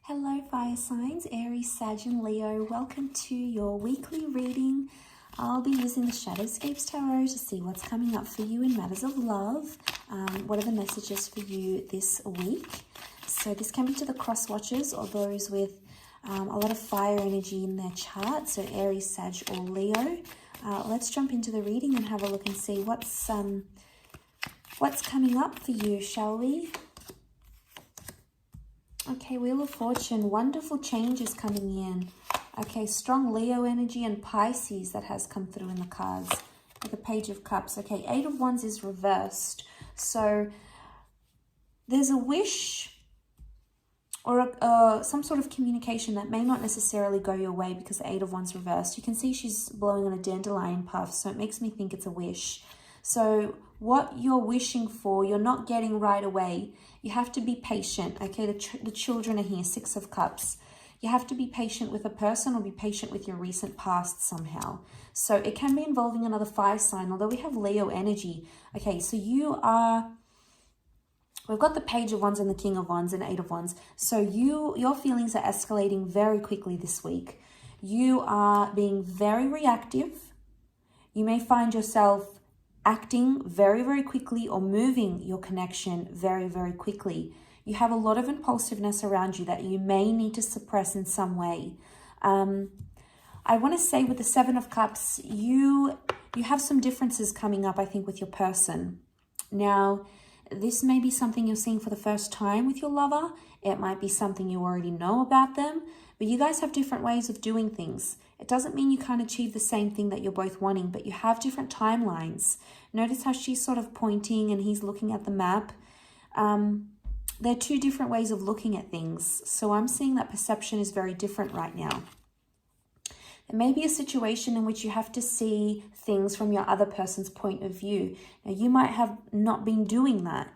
Hello fire signs, Aries, Sag and Leo. Welcome to your weekly reading. I'll be using the Shadowscapes Tarot to see what's coming up for you in matters of love. What are the messages for you this week? So this can be to the cross watchers or those with a lot of fire energy in their chart. So Aries, Sag or Leo. Let's jump into the reading and have a look and see what's coming up for you, shall we? Okay, Wheel of Fortune, wonderful changes coming in. Okay, strong Leo energy and Pisces that has come through in the cards. With the Page of Cups. Okay, Eight of Wands is reversed. So there's a wish or some sort of communication that may not necessarily go your way because the Eight of Wands reversed. You can see she's blowing on a dandelion puff, so it makes me think it's a wish. So what you're wishing for, you're not getting right away. You have to be patient, okay? The children are here, Six of Cups. You have to be patient with a person or be patient with your recent past somehow. So it can be involving another fire sign, although we have Leo energy. Okay, so we've got the Page of Wands and the King of Wands and Eight of Wands. So your feelings are escalating very quickly this week. You are being very reactive. You may find yourself acting very, very quickly or moving your connection very, very quickly. You have a lot of impulsiveness around you that you may need to suppress in some way. I want to say with the Seven of Cups, you have some differences coming up, I think, with your person. Now, this may be something you're seeing for the first time with your lover. It might be something you already know about them, but you guys have different ways of doing things. It doesn't mean you can't achieve the same thing that you're both wanting, but you have different timelines. Notice how she's sort of pointing and he's looking at the map. They're two different ways of looking at things. So I'm seeing that perception is very different right now. There may be a situation in which you have to see things from your other person's point of view. Now, you might have not been doing that,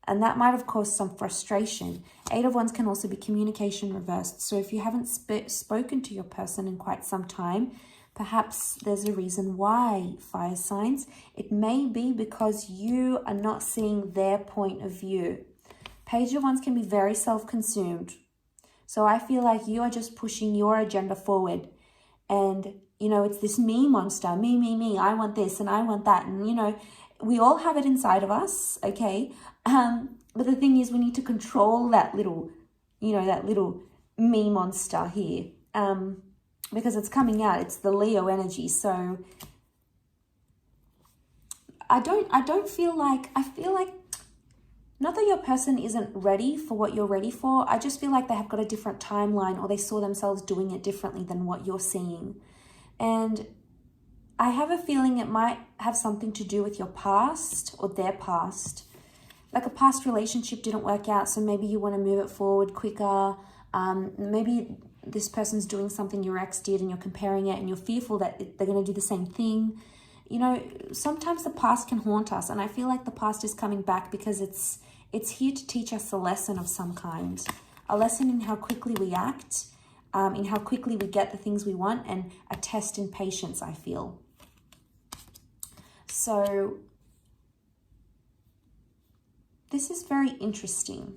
and that might have caused some frustration. Eight of Wands can also be communication reversed. So if you haven't spoken to your person in quite some time, perhaps there's a reason why, fire signs. It may be because you are not seeing their point of view. Page of Wands can be very self-consumed. So I feel like you are just pushing your agenda forward. And, you know, it's this me monster, me, I want this and I want that. And, you know, we all have it inside of us, okay? But the thing is, we need to control that little, you know, that little me monster here. Because it's coming out, it's the Leo energy. So I feel like, not that your person isn't ready for what you're ready for. I just feel like they have got a different timeline or they saw themselves doing it differently than what you're seeing. And I have a feeling it might have something to do with your past or their past. Like a past relationship didn't work out, so maybe you want to move it forward quicker. Maybe this person's doing something your ex did and you're comparing it and you're fearful that they're going to do the same thing. You know, sometimes the past can haunt us, and I feel like the past is coming back because it's here to teach us a lesson of some kind. A lesson in how quickly we act, in how quickly we get the things we want, and a test in patience, I feel. So this is very interesting.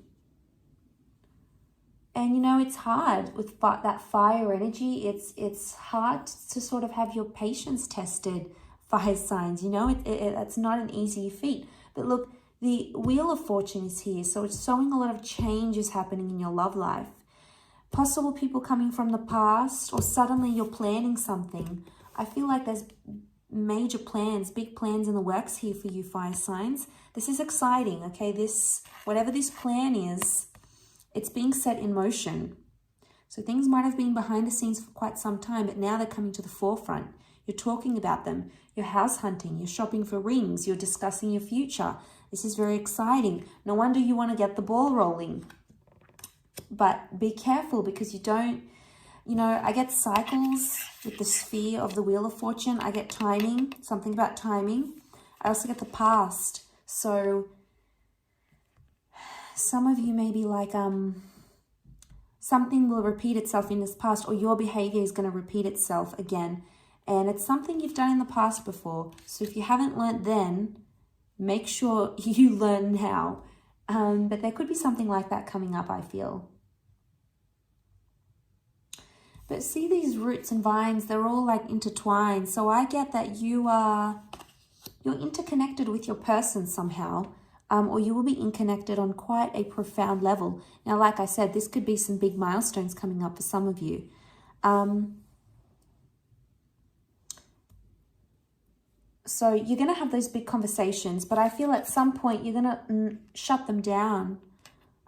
And, you know, it's hard with that fire energy. It's hard to sort of have your patience tested, fire signs. You know, it's not an easy feat. But look, the Wheel of Fortune is here. So it's showing a lot of changes happening in your love life. Possible people coming from the past, or suddenly you're planning something. I feel like there's major plans, big plans in the works here for you, fire signs. This is exciting, okay? Whatever this plan is, it's being set in motion. So things might have been behind the scenes for quite some time, but now they're coming to the forefront. You're talking about them. You're house hunting. You're shopping for rings. You're discussing your future. This is very exciting. No wonder you want to get the ball rolling. But be careful because you don't, you know, I get cycles with the sphere of the Wheel of Fortune. I get timing, something about timing. I also get the past. So some of you may be like, something will repeat itself in this past, or your behavior is going to repeat itself again. And it's something you've done in the past before. So if you haven't learnt then, make sure you learn now. But there could be something like that coming up, I feel. But see these roots and vines, they're all like intertwined. So I get that you're interconnected with your person somehow, or you will be interconnected on quite a profound level. Now, like I said, this could be some big milestones coming up for some of you. So you're going to have those big conversations, but I feel at some point you're going to shut them down.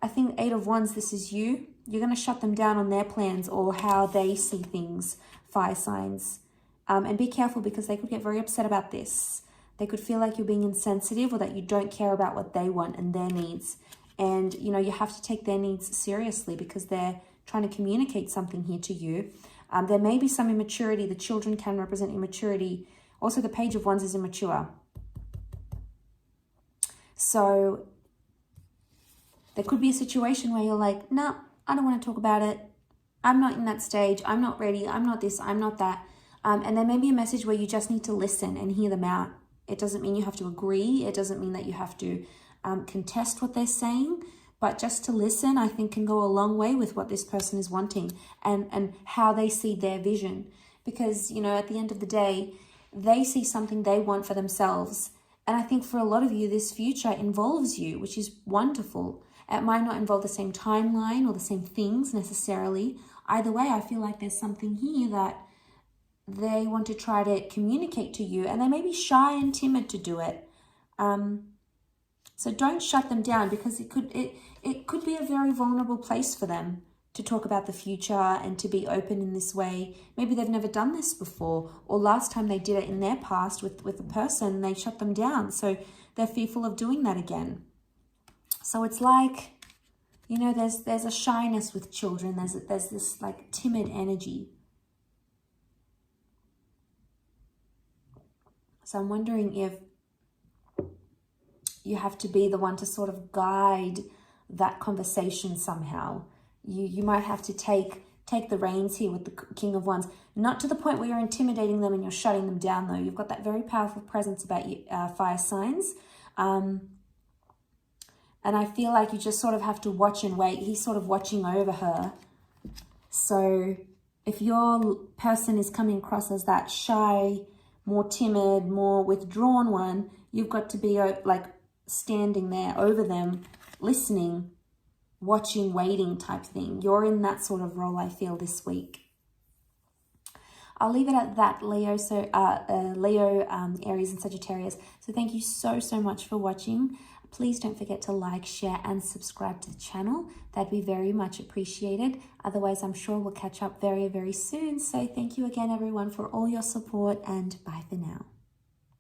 I think 8 of Wands, this is you. You're going to shut them down on their plans or how they see things, fire signs. And be careful because they could get very upset about this. They could feel like you're being insensitive or that you don't care about what they want and their needs. And, you know, you have to take their needs seriously because they're trying to communicate something here to you. There may be some immaturity. The children can represent immaturity. Also, the Page of Wands is immature. So there could be a situation where you're like, no, I don't want to talk about it. I'm not in that stage. I'm not ready. I'm not this. I'm not that. And there may be a message where you just need to listen and hear them out. It doesn't mean you have to agree. It doesn't mean that you have to contest what they're saying. But just to listen, I think, can go a long way with what this person is wanting and how they see their vision. Because, you know, at the end of the day, they see something they want for themselves. And I think for a lot of you, this future involves you, which is wonderful. It might not involve the same timeline or the same things necessarily. Either way, I feel like there's something here that they want to try to communicate to you, and they may be shy and timid to do it. So don't shut them down because it could be a very vulnerable place for them to talk about the future and to be open in this way. Maybe they've never done this before, or last time they did it in their past with a person, they shut them down. So they're fearful of doing that again. So it's like, you know, there's a shyness with children. There's this like timid energy. So I'm wondering if you have to be the one to sort of guide that conversation somehow. You might have to take the reins here with the King of Wands. Not to the point where you're intimidating them and you're shutting them down, though. You've got that very powerful presence about you, fire signs. And I feel like you just sort of have to watch and wait. He's sort of watching over her. So if your person is coming across as that shy, more timid, more withdrawn one, you've got to be like standing there over them, listening, watching, waiting type thing. You're in that sort of role, I feel, this week. I'll leave it at that, Leo. So Leo, Aries and Sagittarius. So thank you so much for watching. Please don't forget to like, share and subscribe to the channel. That'd be very much appreciated. Otherwise, I'm sure we'll catch up very soon. So thank you again, everyone, for all your support, and bye for now.